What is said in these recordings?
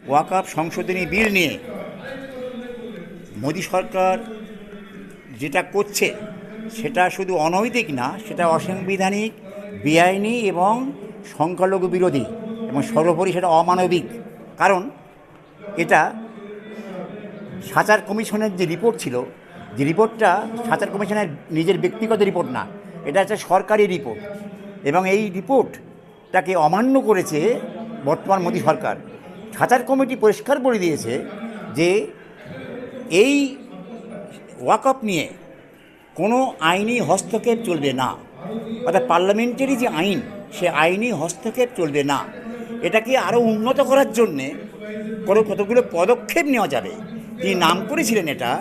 ওয়াকফ সংশোধনী বিল নিয়ে মোদী সরকার যেটা করছে সেটা শুধু অনৈতিক না, সেটা অসাংবিধানিক, বেআইনি এবং সংখ্যালঘু বিরোধী এবং সর্বোপরি সেটা অমানবিক। কারণ এটা সাচার কমিশনের যে রিপোর্ট ছিল, যে রিপোর্টটা সাচার কমিশনের নিজের ব্যক্তিগত রিপোর্ট না, এটা একটা সরকারি রিপোর্ট, এবং এই রিপোর্টটাকে অমান্য করেছে বর্তমান মোদী সরকার। সাচার কমিটি পরিষ্কার বলে দিয়েছে যে এই ওয়াকফ নিয়ে কোনো আইনি হস্তক্ষেপ চলবে না, অর্থাৎ পার্লামেন্টারি যে আইন, সে আইনি হস্তক্ষেপ চলবে না। এটাকে আরও উন্নত করার জন্যে কতগুলো পদক্ষেপ নেওয়া যাবে। তিনি নাম করেছিলেন এটা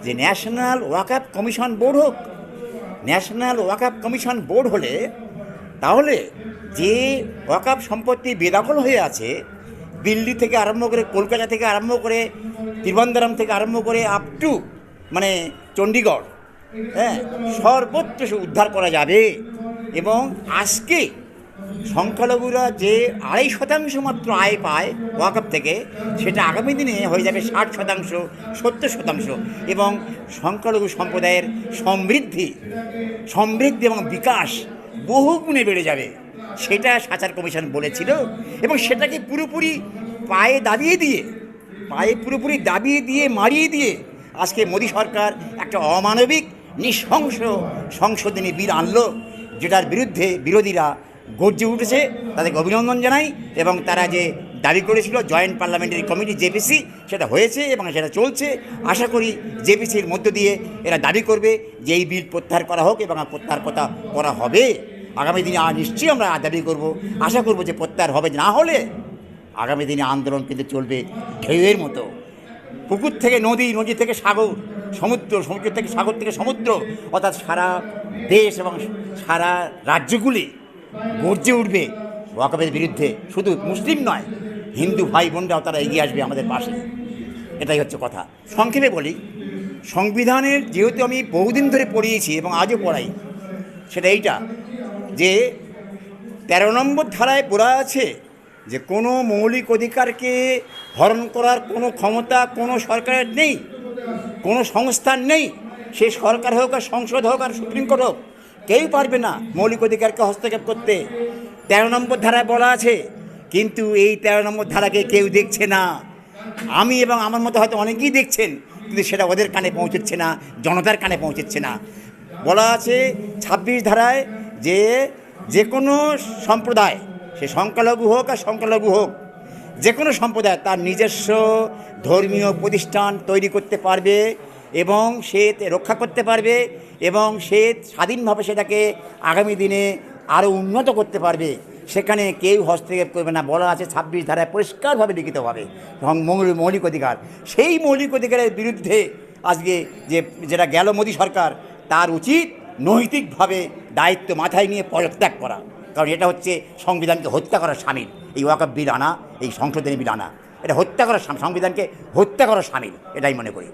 যে ন্যাশনাল ওয়াকফ কমিশন বোর্ড হোক। ন্যাশনাল ওয়াকফ কমিশন বোর্ড হলে তাহলে যে ওয়াকফ সম্পত্তি বেদখল হয়ে আছে, দিল্লি থেকে আরম্ভ করে, কলকাতা থেকে আরম্ভ করে, তিরুবনন্তপুরম থেকে আরম্ভ করে আপ টু চণ্ডীগড়, সর্বত্র উদ্ধার করা যাবে। এবং আজকে সংখ্যালঘুরা যে 2.5% মাত্র আয় পায় ওয়াকফ থেকে, সেটা আগামী দিনে হয়ে যাবে 60%, 70%, এবং সংখ্যালঘু সম্প্রদায়ের সমৃদ্ধি এবং বিকাশ বহু গুণে বেড়ে যাবে। সেটা সাচার কমিশন বলেছিল, এবং সেটাকে পুরোপুরি পায়ে মারিয়ে দিয়ে আজকে মোদী সরকার একটা অমানবিক নৃশংস সংশোধনী বিল আনলো, যেটার বিরুদ্ধে বিরোধীরা গর্জে উঠেছে। তাদেরকে অভিনন্দন জানাই। এবং তারা যে দাবি করেছিল জয়েন্ট পার্লামেন্টারি কমিটি জেপিসি, সেটা হয়েছে এবং সেটা চলছে। আশা করি জেপিসির মধ্য দিয়ে এরা দাবি করবে যে এই বিল প্রত্যাহার করা হোক, এবং প্রত্যাহার করা হবে। আগামী দিনে নিশ্চয়ই আমরা দাবি করব, আশা করব যে প্রত্যাহার হবে। না হলে আগামী দিনে আন্দোলন কিন্তু চলবে ঢেউয়ের মতো। পুকুর থেকে নদী, নদী থেকে সাগর, সমুদ্র থেকে সাগর থেকে সমুদ্র, অর্থাৎ সারা দেশ এবং সারা রাজ্যগুলি গর্জে উঠবে ওয়াকফের বিরুদ্ধে। শুধু মুসলিম নয়, হিন্দু ভাই বোনরাও তারা এগিয়ে আসবে আমাদের পাশে। এটাই হচ্ছে কথা। সংক্ষেপে বলি, সংবিধানের যেহেতু আমি বহুদিন ধরে পড়িয়েছি এবং আজও পড়াই, সেটা এইটা যে 13 নম্বর ধারায় পড়া আছে যে কোনো মৌলিক অধিকারকে হরণ করার কোনো ক্ষমতা কোনো সরকারের নেই, কোনো সংস্থার নেই। সে সরকার হোক আর সংসদ হোক আর সুপ্রিম কোর্ট হোক, কেউ পারবে না মৌলিক অধিকারকে হস্তক্ষেপ করতে। 13 নম্বর ধারায় বলা আছে, কিন্তু এই 13 নম্বর ধারাকে কেউ দেখছে না। আমি এবং আমার মতো হয়তো অনেকেই দেখছেন, কিন্তু সেটা ওদের কানে পৌঁছচ্ছে না, জনতার কানে পৌঁছচ্ছে না। বলা আছে 26 ধারায় যে কোনো সম্প্রদায়, সে সংখ্যালঘু হোক আর সংখ্যালঘু হোক, যে কোনো সম্প্রদায় তার নিজস্ব ধর্মীয় প্রতিষ্ঠান তৈরি করতে পারবে এবং সে রক্ষা করতে পারবে, এবং সে স্বাধীনভাবে সেটাকে আগামী দিনে আরও উন্নত করতে পারবে। সেখানে কেউ হস্তক্ষেপ করবে না। বলা আছে 26 ধারায় পরিষ্কারভাবে লিখিতভাবে মৌলিক অধিকার। সেই মৌলিক অধিকারের বিরুদ্ধে আজকে যেটা গেল মোদী সরকার, তার উচিত নৈতিকভাবে দায়িত্ব মাথায় নিয়ে পদত্যাগ করা। কারণ এটা হচ্ছে সংবিধানকে হত্যা করার শামিল। এই ওয়াকফ বিল আনা, এই সংশোধনী বিল আনা, এটা হত্যা করার, সংবিধানকে হত্যা করার শামিল, এটাই মনে করি।